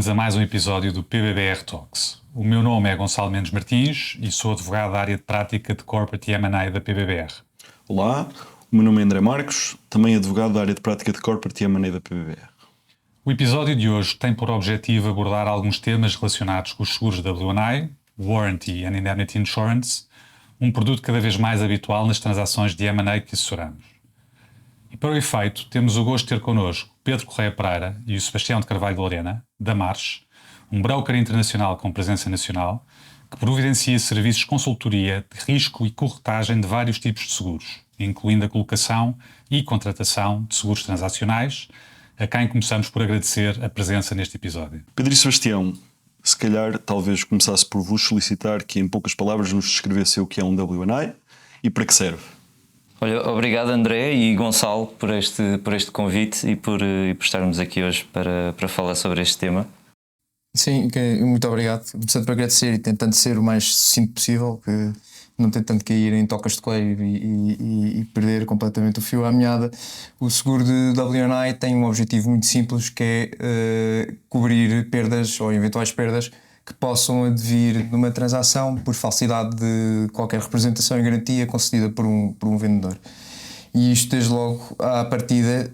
bem-vindos a mais um episódio do PBBR Talks. O meu nome é Gonçalo Mendes Martins e sou advogado da área de prática de Corporate M&A da PBBR. Olá, o meu nome é André Marcos, também advogado da área de prática de Corporate M&A da PBBR. O episódio de hoje tem por objetivo abordar alguns temas relacionados com os seguros W&I, Warranty and Indemnity Insurance, um produto cada vez mais habitual nas transações de M&A que assessoramos. E para o efeito, temos o gosto de ter connosco Pedro Correia Pereira e o Sebastião de Carvalho de Lorena, da Marsh, um broker internacional com presença nacional, que providencia serviços de consultoria de risco e corretagem de vários tipos de seguros, incluindo a colocação e contratação de seguros transacionais, a quem começamos por agradecer a presença neste episódio. Pedro e Sebastião, se calhar talvez começasse por vos solicitar que em poucas palavras nos descrevesse o que é um W&I e para que serve. Olha, obrigado André e Gonçalo por este convite e por estarmos aqui hoje para falar sobre este tema. Sim, muito obrigado. Começando por agradecer e tentando ser o mais sucinto possível, que não tentando cair em tocas de coelho e perder completamente o fio à meada. O seguro de W&I tem um objetivo muito simples, que é cobrir perdas ou eventuais perdas que possam advir numa transação por falsidade de qualquer representação e garantia concedida por um vendedor. E isto, desde logo, à partida,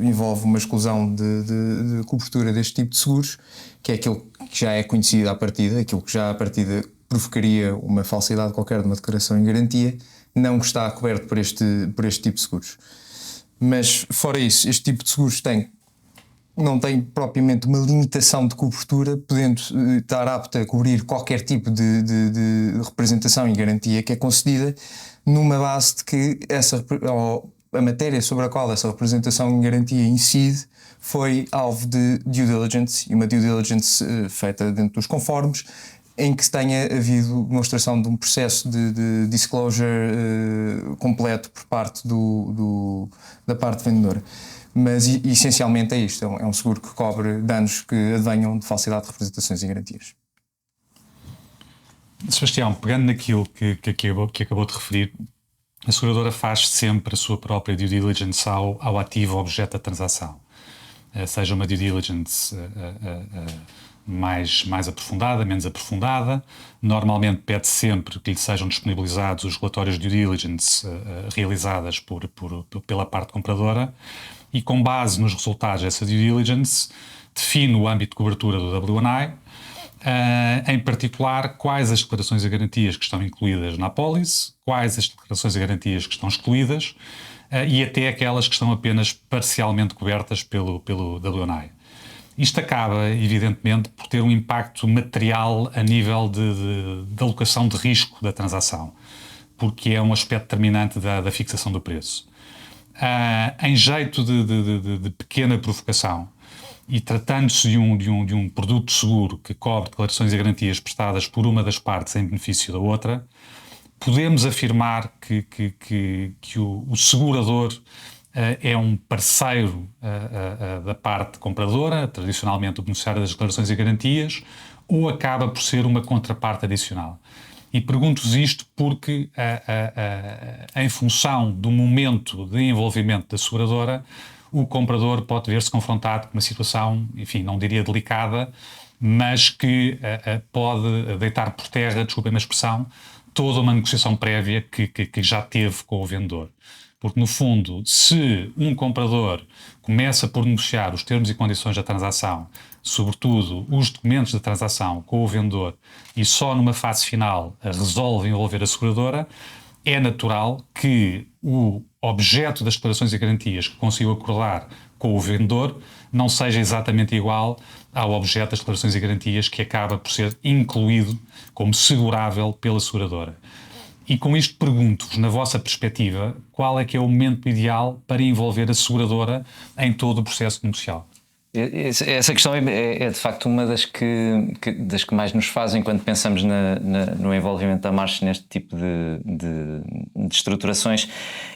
envolve uma exclusão de cobertura deste tipo de seguros, que é aquilo que já é conhecido à partida, aquilo que já à partida provocaria uma falsidade qualquer de uma declaração em garantia, não está coberto por este tipo de seguros. Mas, fora isso, este tipo de seguros não tem propriamente uma limitação de cobertura, podendo estar apto a cobrir qualquer tipo de representação e garantia que é concedida, numa base de que a matéria sobre a qual essa representação e garantia incide foi alvo de due diligence, e uma due diligence feita dentro dos conformes, em que tenha havido demonstração de um processo de disclosure completo por parte da parte vendedora. Mas essencialmente é isto, é um seguro que cobre danos que advenham de falsidade de representações e garantias. Sebastião, pegando naquilo que acabou de referir, a seguradora faz sempre a sua própria due diligence ao ativo objeto da transação. Seja uma due diligence mais aprofundada, menos aprofundada. Normalmente pede sempre que lhe sejam disponibilizados os relatórios de due diligence realizadas pela parte compradora e, com base nos resultados dessa due diligence, define o âmbito de cobertura do W&I, em particular quais as declarações e garantias que estão incluídas na apólice, quais as declarações e garantias que estão excluídas e até aquelas que estão apenas parcialmente cobertas pelo W&I. Isto acaba, evidentemente, por ter um impacto material a nível de alocação de risco da transação, porque é um aspecto determinante da fixação do preço. Em jeito de pequena provocação, e tratando-se de um produto seguro que cobre declarações e garantias prestadas por uma das partes em benefício da outra, podemos afirmar que o segurador é um parceiro da parte compradora, tradicionalmente o beneficiário das declarações e garantias, ou acaba por ser uma contraparte adicional. E pergunto-vos isto porque, em função do momento de envolvimento da seguradora, o comprador pode ver-se confrontado com uma situação, enfim, não diria delicada, mas que pode deitar por terra, desculpem a expressão, toda uma negociação prévia que já teve com o vendedor. Porque, no fundo, se um comprador começa por negociar os termos e condições da transação, sobretudo os documentos da transação com o vendedor, e só numa fase final resolve envolver a seguradora, é natural que o objeto das declarações e garantias que consigo acordar com o vendedor não seja exatamente igual ao objeto das declarações e garantias que acaba por ser incluído como segurável pela seguradora. E com isto pergunto-vos, na vossa perspectiva, qual é que é o momento ideal para envolver a seguradora em todo o processo negocial? Essa questão é de facto uma das que mais nos fazem quando pensamos no envolvimento da Marsh neste tipo de estruturações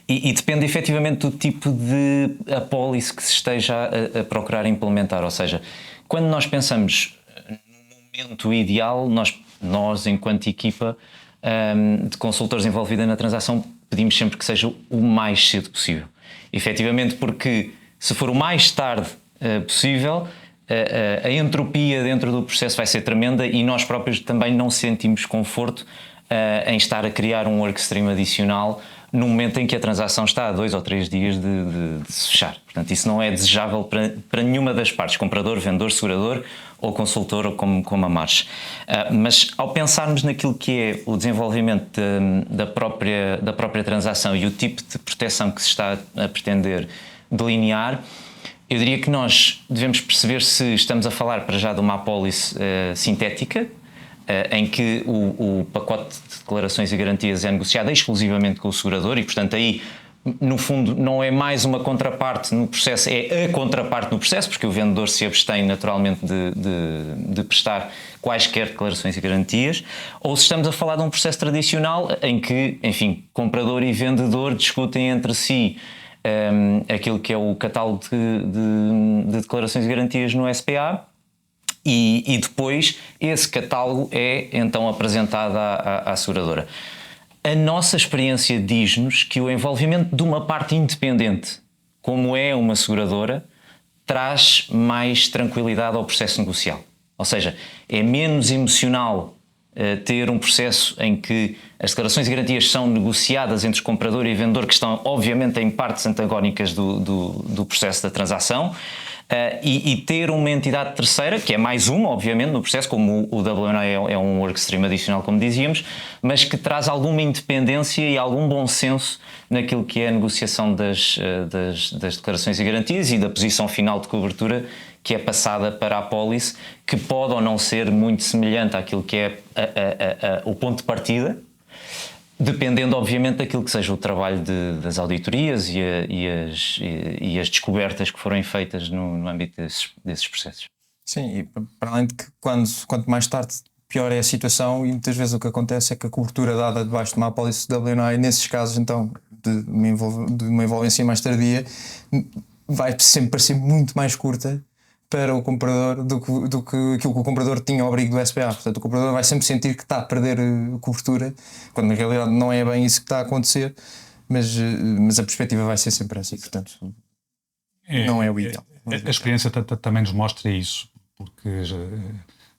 e depende efetivamente do tipo de apólice que se esteja a procurar implementar, ou seja, quando nós pensamos no momento ideal, nós enquanto equipa de consultores envolvida na transação pedimos sempre que seja o mais cedo possível, efetivamente, porque se for o mais tarde possível, a entropia dentro do processo vai ser tremenda e nós próprios também não sentimos conforto em estar a criar um workstream adicional no momento em que a transação está a 2 ou 3 dias de se fechar. Portanto, isso não é desejável para nenhuma das partes, comprador, vendedor, segurador ou consultor, ou como a Marsh. Mas ao pensarmos naquilo que é o desenvolvimento da própria transação e o tipo de proteção que se está a pretender delinear, eu diria que nós devemos perceber se estamos a falar para já de uma apólice sintética, em que o pacote de declarações e garantias é negociado exclusivamente com o segurador e, portanto, aí, no fundo, não é mais uma contraparte no processo, é a contraparte no processo, porque o vendedor se abstém naturalmente de prestar quaisquer declarações e garantias, ou se estamos a falar de um processo tradicional em que, enfim, comprador e vendedor discutem entre si aquilo que é o catálogo de declarações e garantias no SPA, e depois esse catálogo é então apresentado à seguradora. A nossa experiência diz-nos que o envolvimento de uma parte independente, como é uma seguradora, traz mais tranquilidade ao processo negocial. Ou seja, é menos emocional ter um processo em que as declarações e garantias são negociadas entre comprador e vendedor, que estão obviamente em partes antagónicas do processo da transação, e ter uma entidade terceira, que é mais uma, obviamente, no processo, como o WNA é um workstream adicional, como dizíamos, mas que traz alguma independência e algum bom senso naquilo que é a negociação das declarações e garantias e da posição final de cobertura que é passada para a apólice, que pode ou não ser muito semelhante àquilo que é o ponto de partida, dependendo obviamente daquilo que seja o trabalho das auditorias e as descobertas que forem feitas no âmbito desses processos. Sim, e para além de que quanto mais tarde pior é a situação, e muitas vezes o que acontece é que a cobertura dada debaixo de uma apólice WNA, nesses casos então de uma envolvência mais tardia, vai sempre parecer muito mais curta para o comprador do que aquilo que o comprador tinha ao abrigo do SPA. Portanto, o comprador vai sempre sentir que está a perder cobertura, quando na realidade não é bem isso que está a acontecer, mas a perspectiva vai ser sempre essa, e portanto não é o ideal. A experiência também nos mostra isso, porque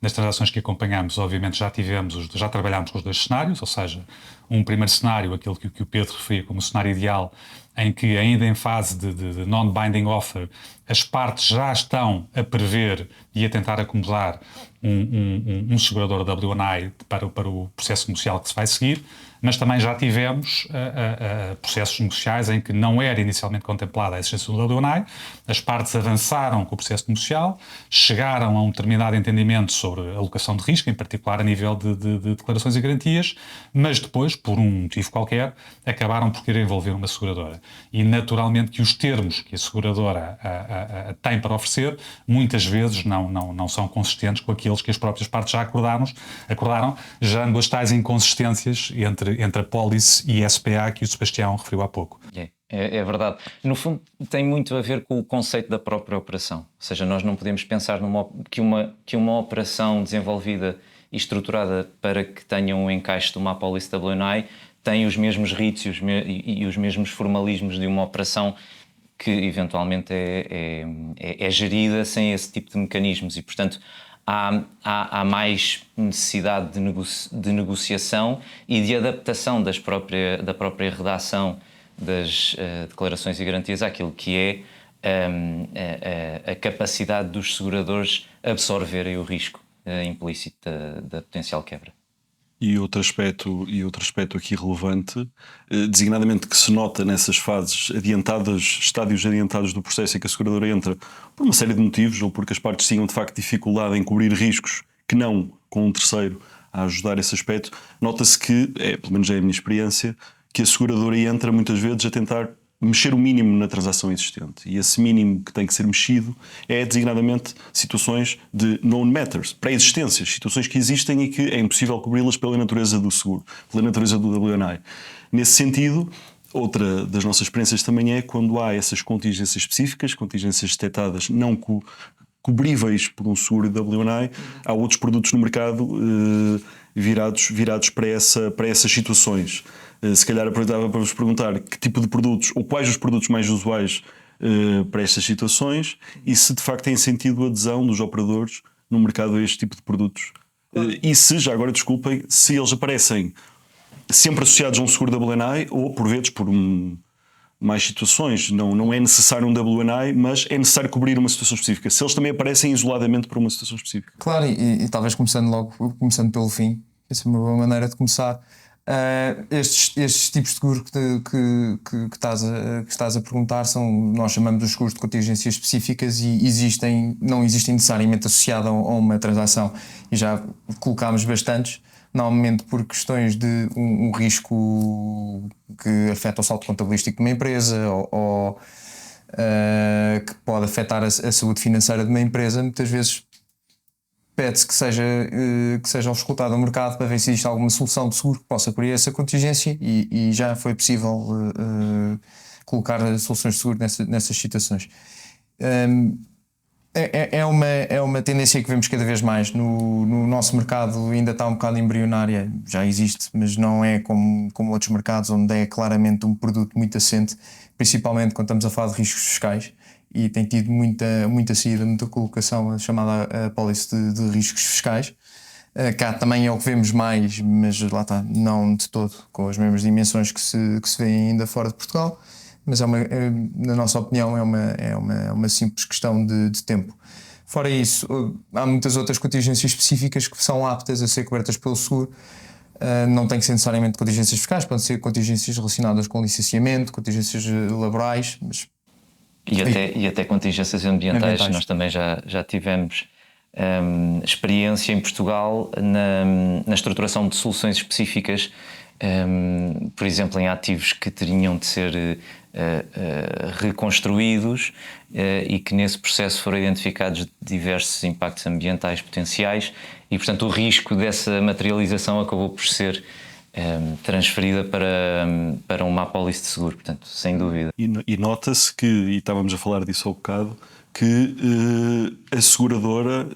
nas transações que acompanhamos, obviamente já trabalhámos com os dois cenários, ou seja, um primeiro cenário, aquele que o Pedro referia como o cenário ideal, em que ainda em fase de non-binding offer, as partes já estão a prever e a tentar acomodar um segurador WNI para o processo negocial que se vai seguir, mas também já tivemos processos negociais em que não era inicialmente contemplada a existência do WNI, as partes avançaram com o processo negocial, chegaram a um determinado entendimento sobre a alocação de risco, em particular a nível de declarações e garantias, mas depois, por um motivo qualquer, acabaram por querer envolver uma seguradora. E naturalmente que os termos que a seguradora tem para oferecer, muitas vezes não são consistentes com aqueles que as próprias partes já acordaram, gerando as tais inconsistências entre a pólice e a SPA que o Sebastião referiu há pouco. É verdade. No fundo, tem muito a ver com o conceito da própria operação. Ou seja, nós não podemos pensar que uma operação desenvolvida e estruturada para que tenha um encaixe de uma apólice WNI tem os mesmos ritos e os mesmos formalismos de uma operação que eventualmente é gerida sem esse tipo de mecanismos e, portanto, há mais necessidade de negociação e de adaptação da própria redação das declarações e garantias àquilo que é a capacidade dos seguradores absorverem o risco implícito da potencial quebra. E outro aspecto aqui relevante, designadamente que se nota nessas fases adiantadas, estádios adiantados do processo em que a seguradora entra por uma série de motivos, ou porque as partes tinham de facto dificuldade em cobrir riscos que não com um terceiro a ajudar esse aspecto, nota-se que, pelo menos é a minha experiência, que a seguradora entra muitas vezes a tentar mexer o mínimo na transação existente. E esse mínimo que tem que ser mexido é designadamente situações de known matters, pré-existências, situações que existem e que é impossível cobri-las pela natureza do seguro, pela natureza do WNI. Nesse sentido, outra das nossas experiências também é quando há essas contingências específicas, contingências detectadas não cobríveis por um seguro WNI, há outros produtos no mercado virados para essas situações. Se calhar aproveitava para vos perguntar que tipo de produtos, ou quais os produtos mais usuais para estas situações e se de facto tem sentido a adesão dos operadores no mercado a este tipo de produtos. E se, já agora desculpem, se eles aparecem sempre associados a um seguro WNI ou por vezes por mais situações, não é necessário um WNI, mas é necessário cobrir uma situação específica. Se eles também aparecem isoladamente para uma situação específica. Claro, e talvez começando pelo fim, essa é uma boa maneira de começar. Estes tipos de seguro que estás a perguntar nós chamamos de seguros de contingências específicas e não existem necessariamente associados a uma transação, e já colocámos bastantes, normalmente por questões de um risco que afeta o saldo contabilístico de uma empresa ou que pode afetar a saúde financeira de uma empresa. Muitas vezes pede-se que seja auscultado ao mercado para ver se existe alguma solução de seguro que possa cobrir essa contingência, e já foi possível colocar soluções de seguro nessas situações. É uma tendência que vemos cada vez mais no nosso mercado. Ainda está um bocado embrionária, já existe, mas não é como outros mercados onde é claramente um produto muito assente, principalmente quando estamos a falar de riscos fiscais, e tem tido muita saída, muita colocação, a chamada apólice de riscos fiscais. Cá também é o que vemos mais, mas lá está, não de todo com as mesmas dimensões que se vêem ainda fora de Portugal, mas na nossa opinião é uma simples questão de tempo. Fora isso, há muitas outras contingências específicas que são aptas a ser cobertas pelo seguro. Não tem que ser necessariamente contingências fiscais, podem ser contingências relacionadas com licenciamento, contingências laborais, mas e até contingências ambientais. Nós também já tivemos experiência em Portugal na estruturação de soluções específicas, por exemplo, em ativos que teriam de ser reconstruídos e que nesse processo foram identificados diversos impactos ambientais potenciais, e portanto o risco dessa materialização acabou por ser transferida para uma apólice de seguro, portanto, sem dúvida. E nota-se que, e estávamos a falar disso há bocado, que a seguradora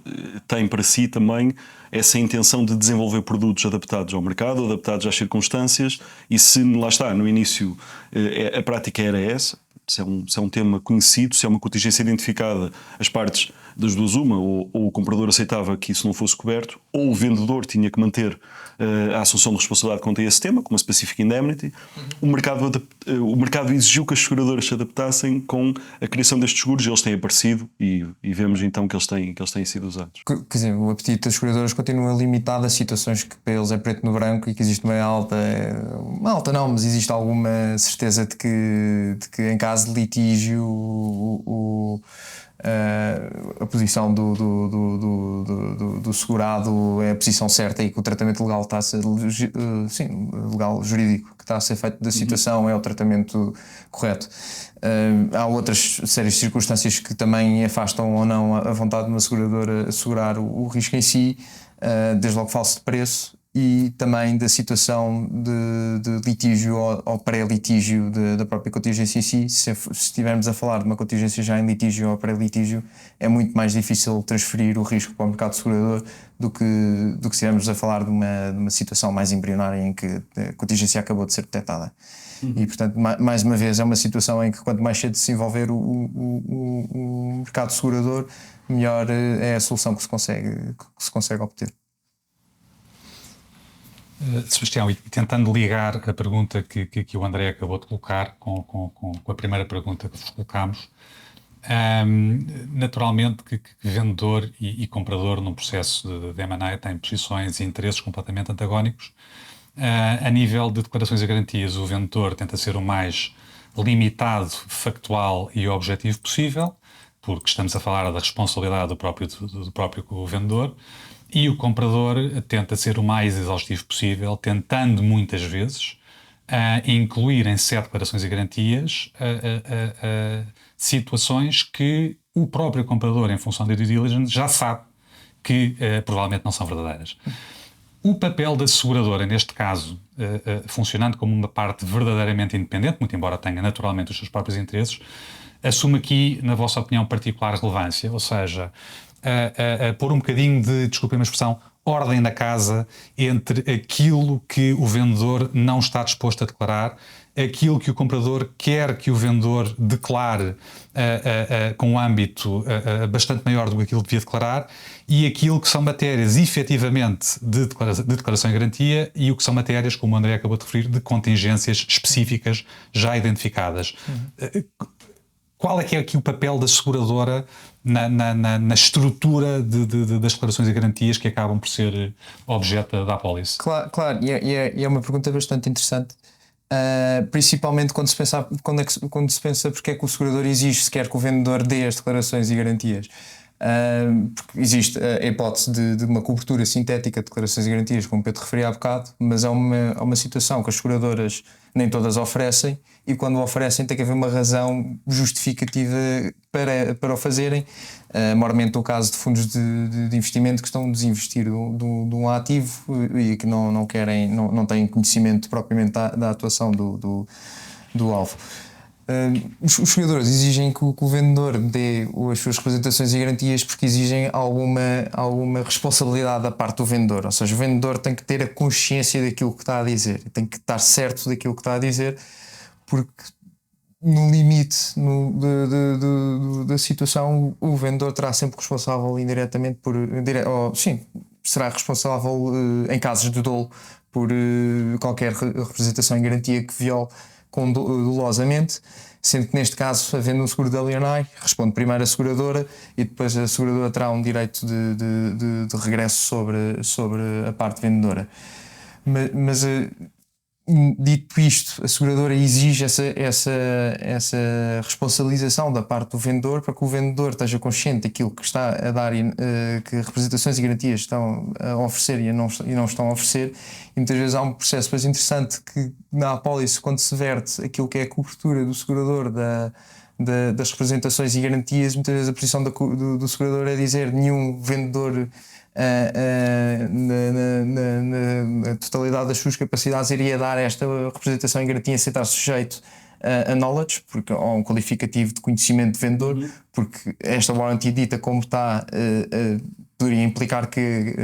tem para si também essa intenção de desenvolver produtos adaptados ao mercado, adaptados às circunstâncias, e se lá está, no início a prática era essa, se é um tema conhecido, se é uma contingência identificada, as partes das duas ou o comprador aceitava que isso não fosse coberto, ou o vendedor tinha que manter a assunção de responsabilidade quanto a esse tema, com uma specific indemnity. O mercado exigiu que as seguradoras se adaptassem com a criação destes seguros, e eles têm aparecido e vemos então que eles têm sido usados. Quer dizer, o apetite das seguradoras continua limitado a situações que para eles é preto no branco e que existe uma alta não, mas existe alguma certeza de que em caso de litígio a posição do segurado é a posição certa, e que o tratamento legal está a ser legal, jurídico, que está a ser feito da situação é o tratamento correto. Há outras séries de circunstâncias que também afastam ou não a vontade de uma seguradora assegurar o risco em si, desde logo falso de preço, e também da situação de litígio ou pré-litígio da própria contingência em si. Se estivermos a falar de uma contingência já em litígio ou pré-litígio, é muito mais difícil transferir o risco para o mercado segurador do que se estivermos a falar de uma situação mais embrionária em que a contingência acabou de ser detectada. E portanto, mais uma vez, é uma situação em que quanto mais cedo se envolver o mercado segurador, melhor é a solução que se consegue obter. Sebastião, e tentando ligar a pergunta que o André acabou de colocar com a primeira pergunta que vos colocámos, naturalmente que vendedor e comprador num processo de M&A têm posições e interesses completamente antagónicos. A nível de declarações e garantias, o vendedor tenta ser o mais limitado, factual e objetivo possível, porque estamos a falar da responsabilidade do próprio vendedor. E o comprador tenta ser o mais exaustivo possível, tentando muitas vezes incluir em set de declarações e garantias situações que o próprio comprador, em função da due diligence, já sabe que provavelmente não são verdadeiras. O papel da seguradora, neste caso, funcionando como uma parte verdadeiramente independente, muito embora tenha naturalmente os seus próprios interesses, assume aqui, na vossa opinião, particular relevância, ou seja, pôr um bocadinho de, desculpem a expressão, ordem na casa entre aquilo que o vendedor não está disposto a declarar aquilo que o comprador quer que o vendedor declare com um âmbito bastante maior do que aquilo que devia declarar, e aquilo que são matérias efetivamente de declaração e garantia, e o que são matérias, como o André acabou de referir, de contingências específicas já identificadas. Qual é que é aqui o papel da seguradora na estrutura das declarações e garantias que acabam por ser objeto da apólice? Claro, e é uma pergunta bastante interessante. Principalmente quando se pensa porque é que o segurador exige sequer que o vendedor dê as declarações e garantias. Porque existe a hipótese de uma cobertura sintética de declarações e garantias, como o Pedro referia há bocado, mas há uma situação que as seguradoras nem todas oferecem, e quando o oferecem tem que haver uma razão justificativa para o fazerem. Maiormente o caso de fundos de investimento que estão a desinvestir de um ativo e que não querem, não têm conhecimento propriamente da atuação do alvo. Os seguradores exigem que o vendedor dê as suas representações e garantias porque exigem alguma responsabilidade da parte do vendedor. Ou seja, o vendedor tem que ter a consciência daquilo que está a dizer, tem que estar certo daquilo que está a dizer, porque no limite da situação o vendedor terá sempre responsável indiretamente será responsável em casos de dolo por qualquer representação e garantia que viole dolosamente, sendo que neste caso, havendo um seguro de alienae, responde primeiro a seguradora e depois a seguradora terá um direito de regresso sobre a parte vendedora. Mas dito isto, a seguradora exige essa responsabilização da parte do vendedor para que o vendedor esteja consciente daquilo que está a dar, que representações e garantias estão a oferecer e não estão a oferecer. E muitas vezes há um processo mais interessante que na apólice, quando se verte aquilo que é a cobertura do segurador das representações e garantias, muitas vezes a posição do segurador é dizer nenhum vendedor na totalidade das suas capacidades iria dar esta representação e garantia sem estar sujeito a knowledge, ou um qualificativo de conhecimento de vendedor, porque esta warranty dita como está poderia implicar que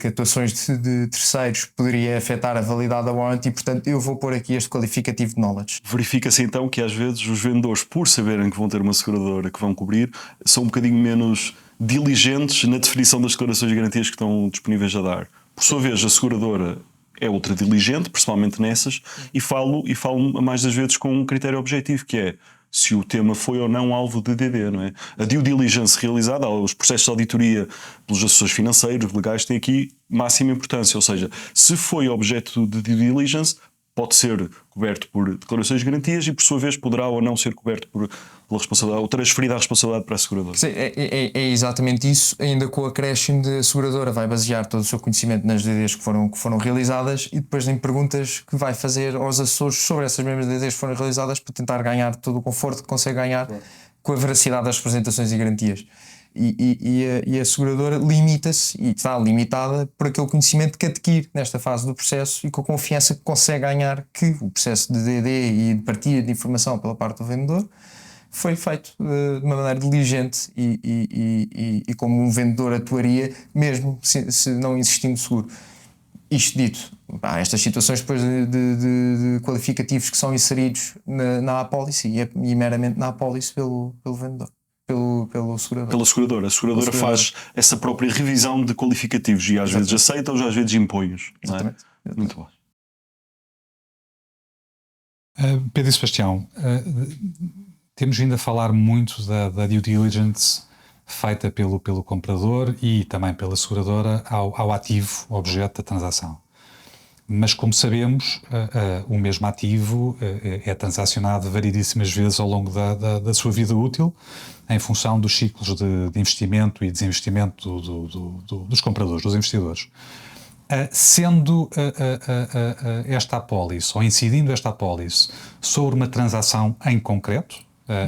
atuações de terceiros poderia afetar a validade da warranty, portanto eu vou pôr aqui este qualificativo de knowledge. Verifica-se então que às vezes os vendedores, por saberem que vão ter uma seguradora que vão cobrir, são um bocadinho menos diligentes na definição das declarações de garantias que estão disponíveis a dar. Por sua vez, a seguradora é ultra diligente, principalmente nessas, e falo mais das vezes com um critério objetivo, que é se o tema foi ou não alvo de DD, não é? A due diligence realizada, os processos de auditoria pelos assessores financeiros, legais, têm aqui máxima importância, ou seja, se foi objeto de due diligence, pode ser coberto por declarações de garantias e, por sua vez, poderá ou não ser coberto pela responsabilidade, ou transferida a responsabilidade para a seguradora. Sim, é exatamente isso, ainda com o acréscimo de a seguradora vai basear todo o seu conhecimento nas DDs que foram realizadas e depois em perguntas que vai fazer aos assessores sobre essas mesmas DDs que foram realizadas para tentar ganhar todo o conforto que consegue ganhar com a veracidade das representações e garantias. E a seguradora limita-se e está limitada por aquele conhecimento que adquire nesta fase do processo e com a confiança que consegue ganhar que o processo de DD e de partilha de informação pela parte do vendedor foi feito de uma maneira diligente e como um vendedor atuaria mesmo se não existindo seguro. Isto dito, há estas situações depois de qualificativos que são inseridos na apólice e meramente na apólice pelo vendedor. Pelo segurador. Pela seguradora. A seguradora faz essa própria revisão de qualificativos e às vezes aceita-os, às vezes impõe-os. Exatamente. Muito bom. Pedro e Sebastião, temos vindo a falar muito da due diligence feita pelo comprador e também pela seguradora ao ativo objeto da transação. Mas, como sabemos, o mesmo ativo é transacionado variedíssimas vezes ao longo da sua vida útil, em função dos ciclos de investimento e desinvestimento dos compradores, dos investidores. Sendo esta apólice, ou incidindo esta apólice sobre uma transação em concreto,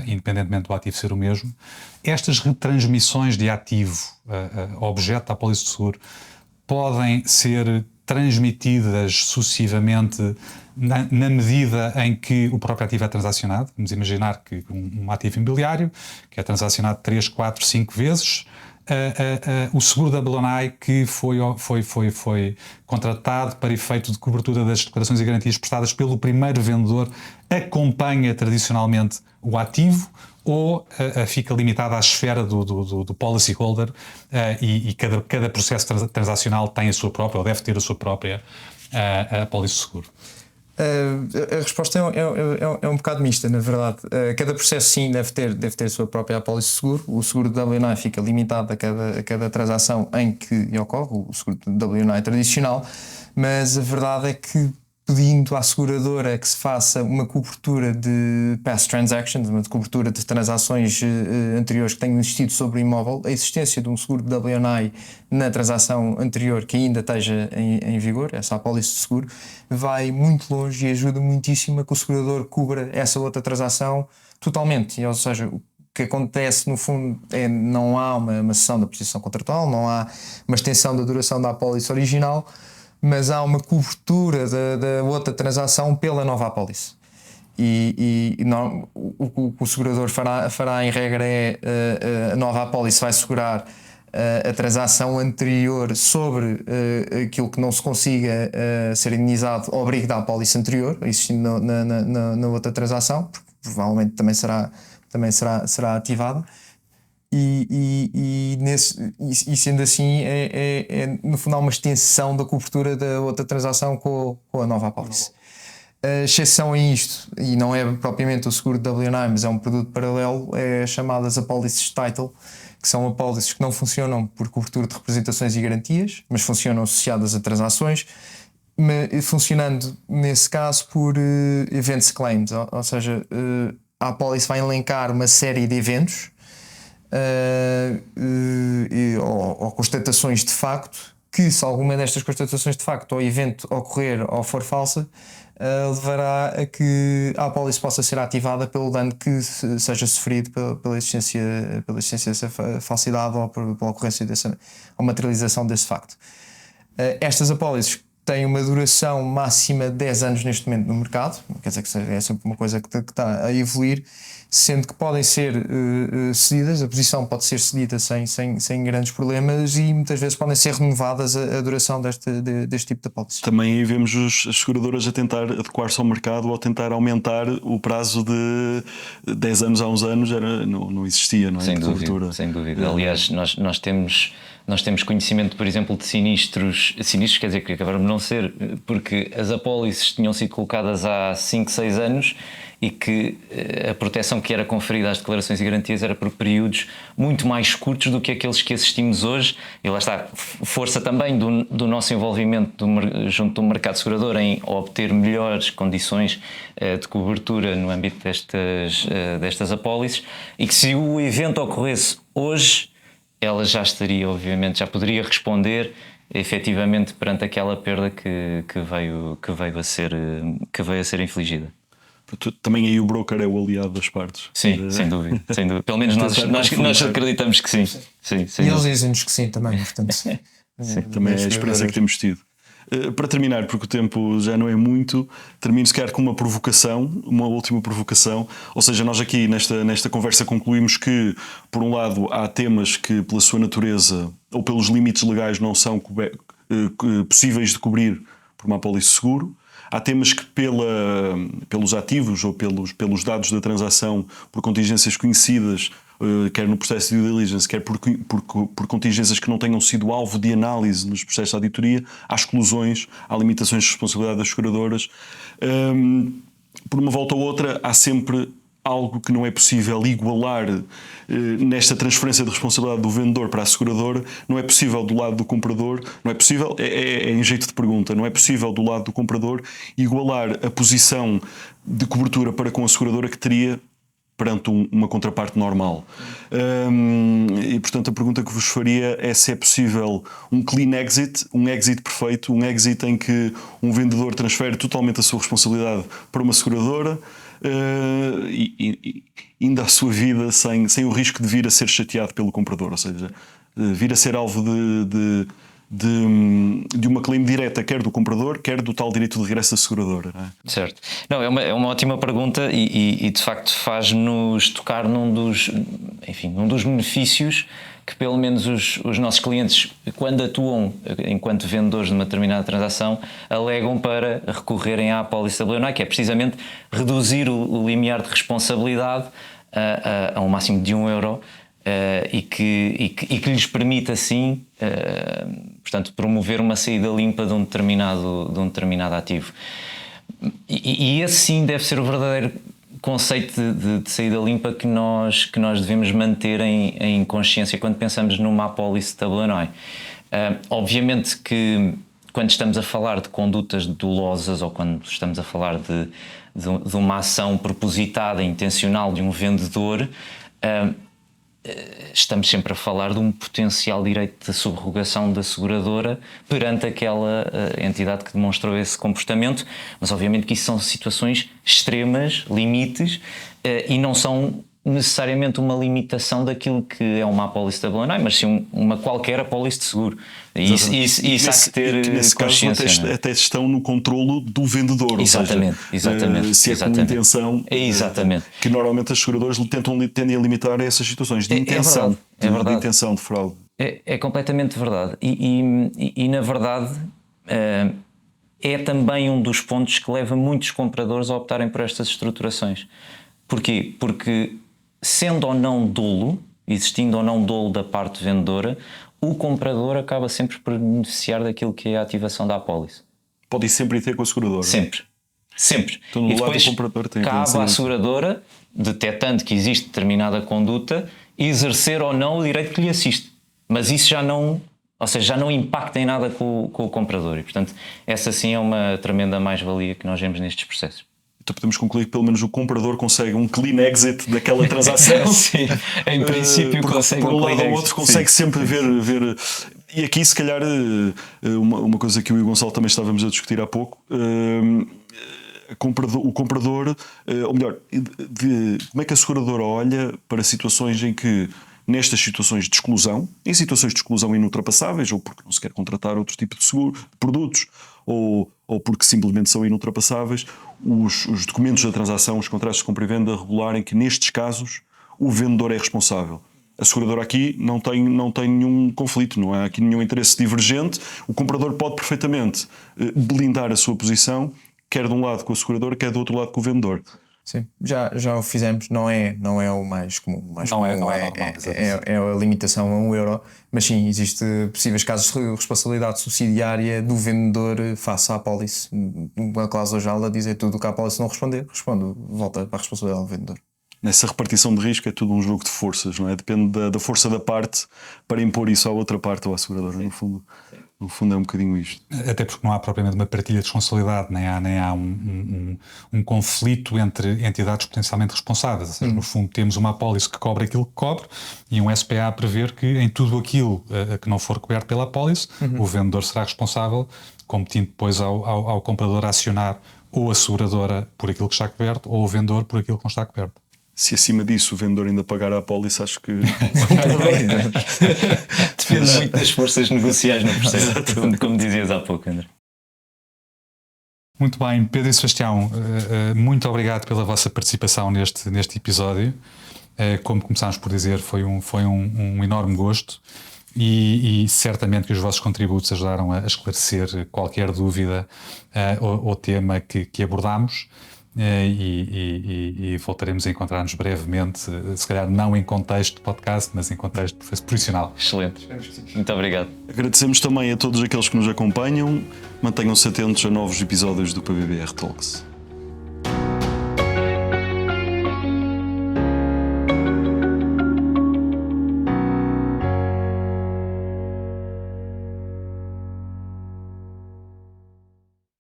independentemente do ativo ser o mesmo, estas retransmissões de ativo objeto da apólice de seguro podem ser transmitidas sucessivamente na medida em que o próprio ativo é transacionado. Vamos imaginar que um ativo imobiliário que é transacionado 3, 4, 5 vezes, o seguro da WNI que foi contratado para efeito de cobertura das declarações e garantias prestadas pelo primeiro vendedor acompanha tradicionalmente o ativo ou fica limitada à esfera do policyholder e cada processo transacional tem a sua própria, ou deve ter a sua própria apólice de seguro? A resposta é um bocado mista, na verdade. Cada processo, sim, deve ter a sua própria apólice de seguro. O seguro de WNI fica limitado a cada transação em que ocorre, o seguro de WNI tradicional, mas a verdade é que, pedindo à seguradora que se faça uma cobertura de past transactions, uma cobertura de transações anteriores que tenham existido sobre o imóvel, a existência de um seguro de WNI na transação anterior que ainda esteja em vigor, essa apólice de seguro, vai muito longe e ajuda muitíssimo a que o segurador cubra essa outra transação totalmente. Ou seja, o que acontece no fundo não há uma cessão da posição contratual, não há uma extensão da duração da apólice original, mas há uma cobertura da outra transação pela nova apólice. O que o segurador fará em regra a nova apólice vai segurar a transação anterior sobre aquilo que não se consiga ser indenizado ao abrigo da apólice anterior, existindo na outra transação, porque provavelmente também será ativada. E sendo assim, no final uma extensão da cobertura da outra transação com a nova apólice. A exceção a isto, e não é propriamente o seguro de WNI, mas é um produto paralelo, é chamadas apólices title, que são apólices que não funcionam por cobertura de representações e garantias, mas funcionam associadas a transações, funcionando nesse caso por events claims, ou seja, a apólice vai elencar uma série de eventos ou constatações de facto, que se alguma destas constatações de facto ou evento ocorrer ou for falsa, levará a que a apólice possa ser ativada pelo dano que seja sofrido pela existência dessa falsidade ou pela ocorrência ou materialização desse facto. Estas apólices têm uma duração máxima de 10 anos neste momento no mercado, quer dizer que é sempre uma coisa que está a evoluir, sendo que podem ser cedidas, a posição pode ser cedida sem grandes problemas e muitas vezes podem ser renovadas a duração deste tipo de apólices. Também aí vemos as seguradoras a tentar adequar-se ao mercado ou a tentar aumentar o prazo de 10 anos a uns anos, não existia, não é? Sem dúvida. Aliás, nós temos conhecimento, por exemplo, de sinistros, quer dizer, que acabaram de não ser, porque as apólices tinham sido colocadas há 5, 6 anos e que a proteção que era conferida às declarações e garantias era por períodos muito mais curtos do que aqueles que assistimos hoje. E lá está, força também do nosso envolvimento junto do mercado segurador em obter melhores condições de cobertura no âmbito destas apólices, e que se o evento ocorresse hoje, ela já estaria, obviamente, já poderia responder efetivamente perante aquela perda que veio a ser infligida. Também aí o broker é o aliado das partes. Sim, sem dúvida. Pelo menos nós acreditamos que sim. E eles dizem-nos que sim também, portanto. Sim, também é a experiência que temos tido. Para terminar, porque o tempo já não é muito, termino se calhar com uma última provocação. Ou seja, nós aqui nesta conversa concluímos que, por um lado, há temas que pela sua natureza ou pelos limites legais não são possíveis de cobrir por uma apólice de seguro. Há temas que pelos ativos ou pelos dados da transação, por contingências conhecidas, quer no processo de due diligence, quer por contingências que não tenham sido alvo de análise nos processos de auditoria, há exclusões, há limitações de responsabilidade das seguradoras. Por uma volta ou outra, há sempre algo que não é possível igualar nesta transferência de responsabilidade do vendedor para a seguradora. Não é possível do lado do comprador, não é possível, é em jeito de pergunta, não é possível do lado do comprador igualar a posição de cobertura para com a seguradora que teria perante uma contraparte normal. E portanto a pergunta que vos faria é se é possível um clean exit, um exit perfeito, um exit em que um vendedor transfere totalmente a sua responsabilidade para uma seguradora, e ainda a sua vida sem o risco de vir a ser chateado pelo comprador, ou seja, vir a ser alvo de uma claim direta, quer do comprador, quer do tal direito de regresso da seguradora. Não é? Certo. Não, é uma ótima pergunta e de facto faz-nos tocar num dos benefícios que pelo menos os nossos clientes, quando atuam enquanto vendedores de uma determinada transação, alegam para recorrerem à apólice WNI, que é precisamente reduzir o limiar de responsabilidade a um máximo de €1 e que lhes permite assim, portanto, promover uma saída limpa de um determinado ativo. E esse sim deve ser o verdadeiro conceito de saída limpa que nós devemos manter em consciência quando pensamos numa apólice WNI. Obviamente que quando estamos a falar de condutas dolosas ou quando estamos a falar de uma ação propositada, intencional de um vendedor, estamos sempre a falar de um potencial direito de subrogação da seguradora perante aquela entidade que demonstrou esse comportamento, mas obviamente que isso são situações extremas, limites, e não são necessariamente uma limitação daquilo que é uma apólice WNI, mas sim uma qualquer apólice de seguro. E isso há que ter nesse consciência. Caso, até estão no controlo do vendedor. Exatamente, ou seja, exatamente. Se é com intenção, exatamente. Que normalmente as seguradoras tendem a limitar essas situações de intenção, é verdade. de intenção de fraude. É completamente verdade. E na verdade é também um dos pontos que leva muitos compradores a optarem por estas estruturações. Porquê? Porque sendo ou não dolo, existindo ou não dolo da parte vendedora, o comprador acaba sempre por beneficiar daquilo que é a ativação da apólice. Pode sempre ir ter com a seguradora. Sempre. Então, no E lado depois do comprador tem cabe à seguradora, detectando que existe determinada conduta, exercer ou não o direito que lhe assiste. Mas isso já não, ou seja, já não impacta em nada com o comprador. E, portanto, essa sim é uma tremenda mais-valia que nós vemos nestes processos. Então podemos concluir que pelo menos o comprador consegue um clean exit daquela transação. Sim, em princípio consegue. Por um lado ou outro consegue sempre ver. E aqui se calhar uma coisa que eu e o Gonçalo também estávamos a discutir há pouco, o comprador, ou melhor, como é que a seguradora olha para situações em que, nestas situações de exclusão, em situações de exclusão inultrapassáveis, ou porque não se quer contratar outro tipo de seguro, de produtos, ou porque simplesmente são inultrapassáveis, os documentos da transação, os contratos de compra e venda regularem que nestes casos o vendedor é responsável. A seguradora aqui não tem nenhum conflito, não há aqui nenhum interesse divergente. O comprador pode perfeitamente blindar a sua posição, quer de um lado com a seguradora, quer do outro lado com o vendedor. Sim, já o fizemos, não é o mais comum. O mais comum é a limitação a €1, mas sim, existe possíveis casos de responsabilidade subsidiária do vendedor face à apólice. Uma cláusula já a dizer tudo o que a apólice não responder, volta para a responsabilidade do vendedor. Nessa repartição de risco é tudo um jogo de forças, não é? Depende da força da parte para impor isso à outra parte ou à seguradora, no fundo é um bocadinho isto. Até porque não há propriamente uma partilha de responsabilidade, nem há um conflito entre entidades potencialmente responsáveis. Ou seja, no fundo temos uma apólice que cobre aquilo que cobre e um SPA a prever que em tudo aquilo que não for coberto pela apólice, o vendedor será responsável, competindo depois ao comprador a acionar ou a seguradora por aquilo que está coberto ou o vendedor por aquilo que não está coberto. Se acima disso o vendedor ainda pagar a apólice, acho que... Depende muito das forças negociais no processo, como dizias há pouco, André. Muito bem, Pedro e Sebastião, muito obrigado pela vossa participação neste episódio. Como começámos por dizer, foi um enorme gosto e certamente que os vossos contributos ajudaram a esclarecer qualquer dúvida ou tema que abordámos. E voltaremos a encontrar-nos brevemente, se calhar não em contexto de podcast, mas em contexto profissional. Excelente, muito obrigado. Agradecemos também a todos aqueles que nos acompanham. Mantenham-se atentos a novos episódios do PBBR Talks.